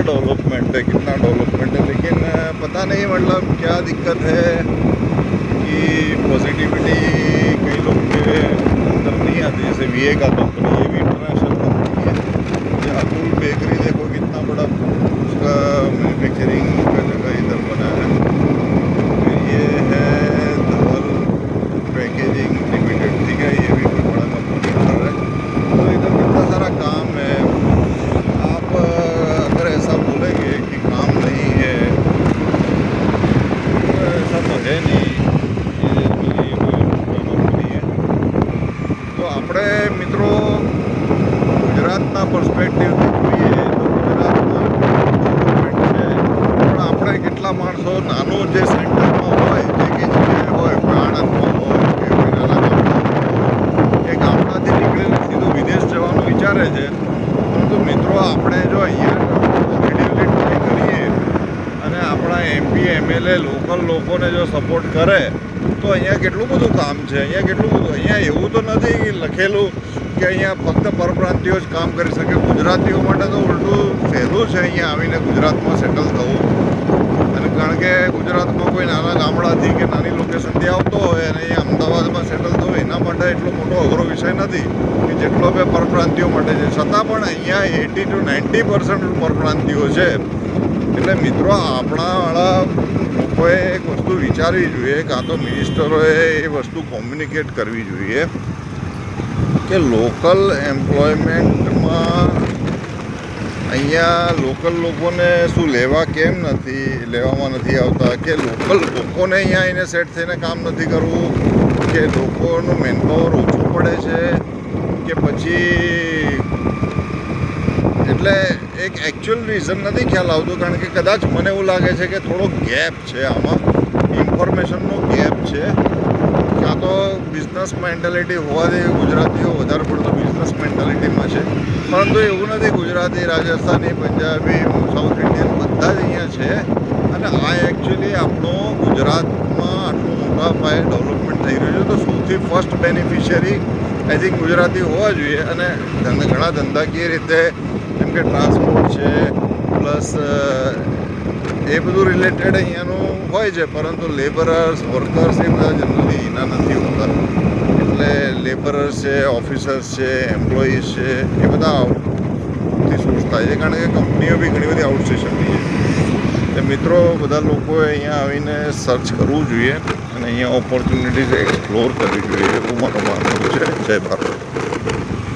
Development है, लेकिन पता नहीं मतलब क्या दिक्कत है कि पॉजिटिविटी कई लोग के अंदर नहीं आती। जैसे वीए का कंपनी, ये भी इंटरनेशनल कंपनी है। ये अतुल बेकरी देखो कितना बड़ा उसका मैन्युफैक्चरिंग का जगह इधर बना है। फिर ये है धवल पैकेजिंग लिमिटेड, ठीक है, ये भी कोई बड़ा कंपनी इधर है। तो इधर कितना सारा काम है। आप अगर ऐसा बोलेंगे कि काम नहीं है तो ऐसा तो है नहीं। ये कोई કંપની है। તો આપણે મિત્રો ગુજરાતના પર્સપેક્ટિવથી જોઈએ તો ગુજરાતમાં ગવર્મેન્ટ છે, પણ આપણે કેટલા માણસો નાનું જે સેન્ટરમાં હોય, જે કે જગ્યાએ હોય, આણંદમાં હોય કે કોઈ નાના ગામડામાં હોય, એ ગામડાથી નીકળીને સીધું વિદેશ જવાનું વિચારે છે। પરંતુ મિત્રો આપણે જો અહીંયા પોઝિટિવલી ટ્રાય કરીએ અને આપણા એમપી એમએલએ લોકલ લોકોને જો સપોર્ટ કરે તો અહીંયા કેટલું બધું કામ છે। અહીંયા એવું તો નથી લખેલું કે અહીંયા ફક્ત પરપ્રાંતિયો જ કામ કરી શકે। ગુજરાતીઓ માટે તો ઉલટું સહેલું છે અહીંયા આવીને ગુજરાતમાં સેટલ થવું। અને કારણ કે ગુજરાતમાં કોઈ નાના ગામડાથી કે નાની લોકેશનથી આવતો હોય અને અહીંયા અમદાવાદમાં સેટલ થવું એના માટે એટલો મોટો અઘરો વિષય નથી કે જેટલો કે પરપ્રાંતિયો માટે છે। છતાં પણ અહીંયા 80 to 90% પરપ્રાંતિયો છે। એટલે મિત્રો આપણાવાળા લોકોએ એક વસ્તુ વિચારવી જોઈએ, કાં તો મિનિસ્ટરોએ એ વસ્તુ કોમ્યુનિકેટ કરવી જોઈએ કે લોકલ એમ્પ્લોયમેન્ટમાં અહીંયા લોકલ લોકોને શું લેવામાં નથી આવતા, કે લોકલ લોકોને અહીંયા આવીને સેટ થઈને કામ નથી કરવું, કે લોકોનું મેનપાવર ઓછું પડે છે, કે પછી એટલે એક એકચ્યુઅલ રીઝન નથી ખ્યાલ આવતો। કારણ કે કદાચ મને એવું લાગે છે કે થોડો ગેપ છે આમાં, ઇન્ફોર્મેશનનો ગેપ છે, કાં તો બિઝનેસ મેન્ટાલિટી હોવાથી ગુજરાતીઓ વધારે પડતો બિઝનેસ મેન્ટાલિટીમાં છે। પરંતુ એવું નથી, ગુજરાતી, રાજસ્થાની, પંજાબી, સાઉથ ઇન્ડિયન બધા જ અહીંયા છે। અને આ એકચ્યુઅલી આપણો ગુજરાતમાં આટલું મોટા પાયે ડેવલપમેન્ટ થઈ રહ્યું છે, તો સૌથી first beneficiary I think Gujarati હોવા જોઈએ। અને ઘણા ધંધાકીય રીતે જેમ કે ટ્રાન્સપોર્ટ છે, પ્લસ એ બધું રિલેટેડ અહીંયાનું હોય છે, પરંતુ લેબરર્સ, વર્કર્સ એ બધા જનરલી એના નથી હોતા। એટલે લેબરર્સ છે, ઓફિસર્સ છે, એમ્પ્લોઈઝ છે, એ બધા આઉટથી સોર્સ થાય છે, કારણ કે કંપનીઓ બી ઘણી બધી આઉટસ્ટેશનની છે। મિત્રો બધા લોકોએ અહીંયા આવીને સર્ચ કરવું જોઈએ અને અહીંયા ઓપોર્ચ્યુનિટીઝ એક્સપ્લોર કરવી જોઈએ, એવું મારું માનવું છે। જય ભારત।